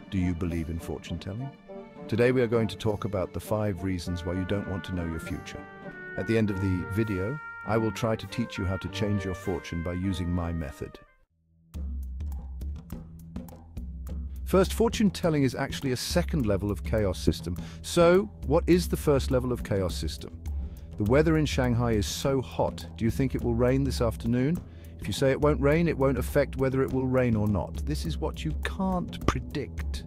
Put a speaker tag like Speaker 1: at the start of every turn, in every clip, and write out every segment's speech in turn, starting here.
Speaker 1: Do you believe in fortune telling? Today we are going to talk about the 5 reasons why you don't want to know your future. At the end of the video, I will try to teach you how to change your fortune by using my method. First, fortune telling is actually a second level of chaos system. So, what is the first level of chaos system? The weather in Shanghai is so hot. Do you think it will rain this afternoon? If you say it won't rain, it won't affect whether it will rain or not. This is what you can't predict.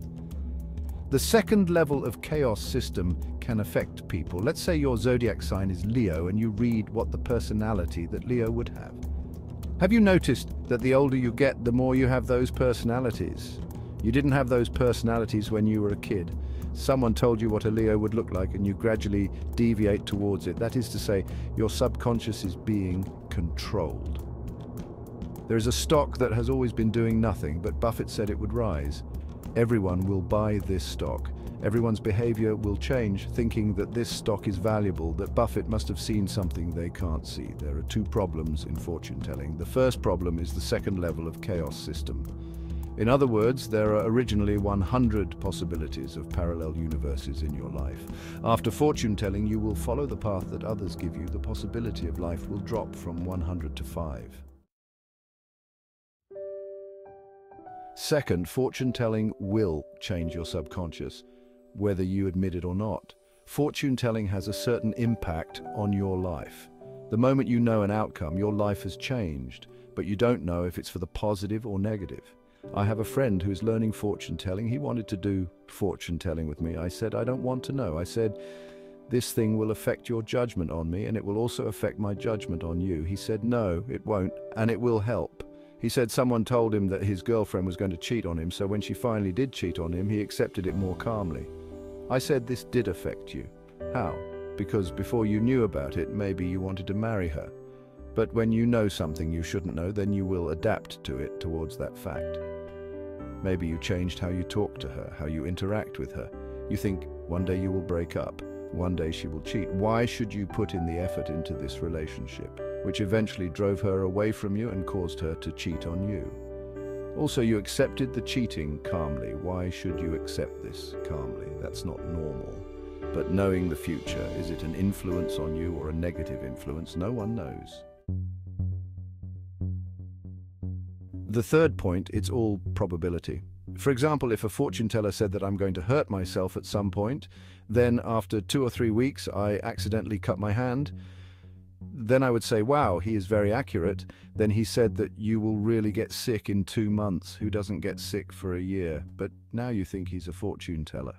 Speaker 1: The second level of chaos system can affect people. Let's say your zodiac sign is Leo and you read what the personality that Leo would have. Have you noticed that the older you get, the more you have those personalities? You didn't have those personalities when you were a kid. Someone told you what a Leo would look like and you gradually deviate towards it. That is to say, your subconscious is being controlled. There is a stock that has always been doing nothing, but Buffett said it would rise. Everyone will buy this stock. Everyone's behavior will change, thinking that this stock is valuable, that Buffett must have seen something they can't see. There are 2 problems in fortune telling. The first problem is the second level of chaos system. In other words, there are originally 100 possibilities of parallel universes in your life. After fortune telling, you will follow the path that others give you. The possibility of life will drop from 100 to 5. Second, fortune telling will change your subconscious, whether you admit it or not. Fortune telling has a certain impact on your life. The moment you know an outcome, your life has changed, but you don't know if it's for the positive or negative. I have a friend who is learning fortune telling. He wanted to do fortune telling with me. I said, I don't want to know. I said, this thing will affect your judgment on me and it will also affect my judgment on you. He said, no, it won't, and it will help. He said someone told him that his girlfriend was going to cheat on him, so when she finally did cheat on him, he accepted it more calmly. I said this did affect you. How? Because before you knew about it, maybe you wanted to marry her. But when you know something you shouldn't know, then you will adapt to it towards that fact. Maybe you changed how you talk to her, how you interact with her. You think one day you will break up, one day she will cheat. Why should you put in the effort into this relationship, which eventually drove her away from you and caused her to cheat on you? Also, you accepted the cheating calmly. Why should you accept this calmly? That's not normal. But knowing the future, is it an influence on you or a negative influence? No one knows. The third point, it's all probability. For example, if a fortune teller said that I'm going to hurt myself at some point, then after 2 or 3 weeks I accidentally cut my hand, then I would say, wow, he is very accurate. Then he said that you will really get sick in 2 months. Who doesn't get sick for a year? But now you think he's a fortune teller.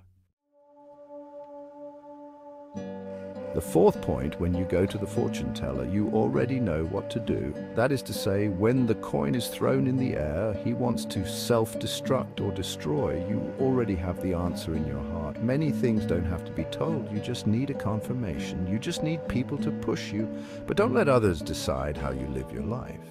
Speaker 1: The fourth point, when you go to the fortune teller, you already know what to do. That is to say, when the coin is thrown in the air, he wants to self-destruct or destroy. You already have the answer in your heart. Many things don't have to be told. You just need a confirmation. You just need people to push you. But don't let others decide how you live your life.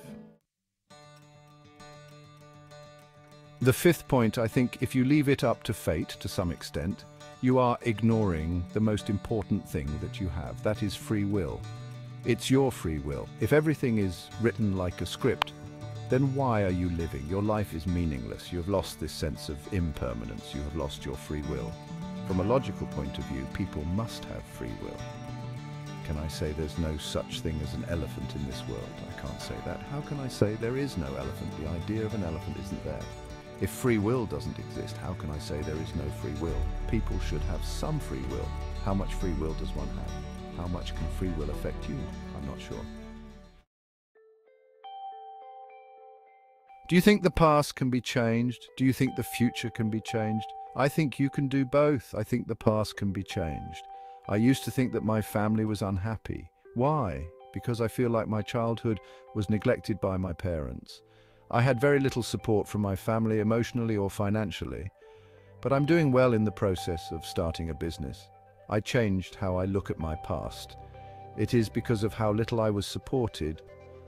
Speaker 1: The fifth point, I think, if you leave it up to fate to some extent, you are ignoring the most important thing that you have. That is free will. It's your free will. If everything is written like a script, then why are you living? Your life is meaningless. You have lost this sense of impermanence. You have lost your free will. From a logical point of view, people must have free will. Can I say there's no such thing as an elephant in this world? I can't say that. How can I say there is no elephant? The idea of an elephant isn't there. If free will doesn't exist, how can I say there is no free will? People should have some free will. How much free will does one have? How much can free will affect you? I'm not sure. Do you think the past can be changed? Do you think the future can be changed? I think you can do both. I think the past can be changed. I used to think that my family was unhappy. Why? Because I feel like my childhood was neglected by my parents. I had very little support from my family, emotionally or financially, but I'm doing well in the process of starting a business. I changed how I look at my past. It is because of how little I was supported.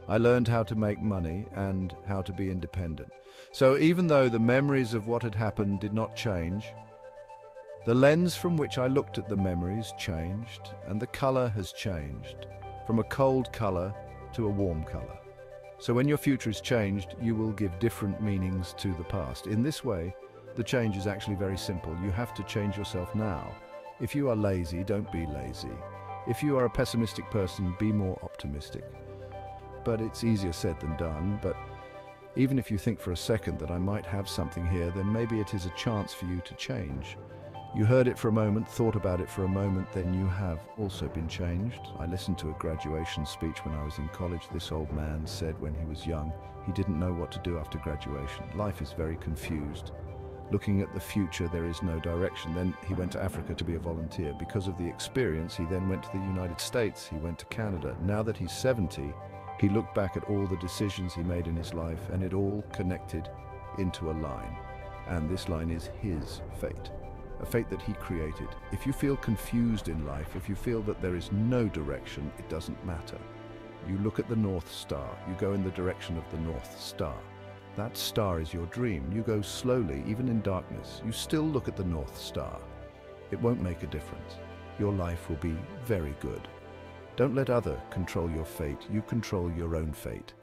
Speaker 1: I learned how to make money and how to be independent. So even though the memories of what had happened did not change, the lens from which I looked at the memories changed, and the color has changed, from a cold color to a warm color. So when your future is changed, you will give different meanings to the past. In this way, The change is actually very simple. You have to change yourself now. If you are lazy, don't be lazy. If you are a pessimistic person, be more optimistic. But it's easier said than done. But even if you think for a second that I might have something here, then maybe it is a chance for you to change. You heard it for a moment, thought about it for a moment, then you have also been changed. I listened to a graduation speech when I was in college. This old man said when he was young, he didn't know what to do after graduation. Life is very confused. Looking at the future, there is no direction. Then he went to Africa to be a volunteer. Because of the experience, he then went to the United States. He went to Canada. Now that he's 70, he looked back at all the decisions he made in his life, and it all connected into a line. And this line is his fate. A fate that he created. If you feel confused in life, if you feel that there is no direction, it doesn't matter. You look at the North Star. You go in the direction of the North Star. That star is your dream. You go slowly, even in darkness. You still look at the North Star. It won't make a difference. Your life will be very good. Don't let others control your fate. You control your own fate.